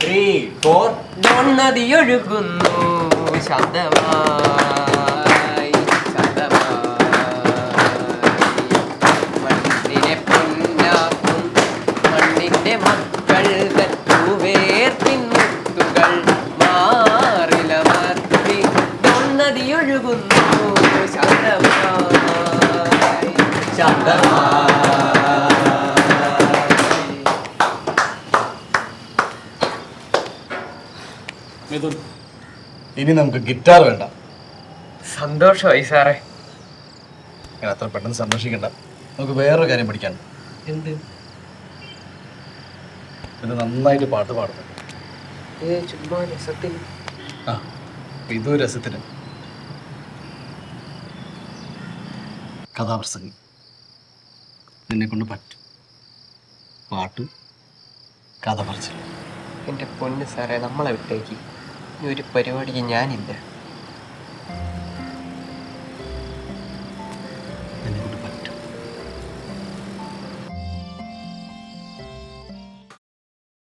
3, 4 നദിയൊഴുകുന്നു ശാന്തമായി മണ്ണിനെ പൊന്നാക്കും മണ്ണിന്റെ മക്കൾ തൂവേർത്തിന്നുത്തുകൾ മാറിലമർത്തി നദിയൊഴുകുന്നു ശാന്തമായി ശാന്തമായി. മിഥുൻ, ഇനി നമുക്ക് ഗിറ്റാർ വേണ്ട. സന്തോഷമായി സാറേ. ഞാൻ അത്ര പെട്ടെന്ന് സന്തോഷിക്കണ്ട. നമുക്ക് വേറൊരു കാര്യം പഠിക്കാൻ. എന്ത്? ഇത് നന്നായിട്ട് പാട്ട് പാടുന്നു. ചുമ്മാ രസത്തിന്. ആ, ഇതും രസത്തിന്. കഥാപ്രസംഗം നിന്നെ കൊണ്ട് പറ്റും. പാട്ട്, കഥ പറച്ചില്ല. എൻ്റെ പൊന്ന് സാറേ, നമ്മളെ വിട്ടേക്ക്. ഈ ഒരു പരിപാടിക്ക് ഞാനില്ല.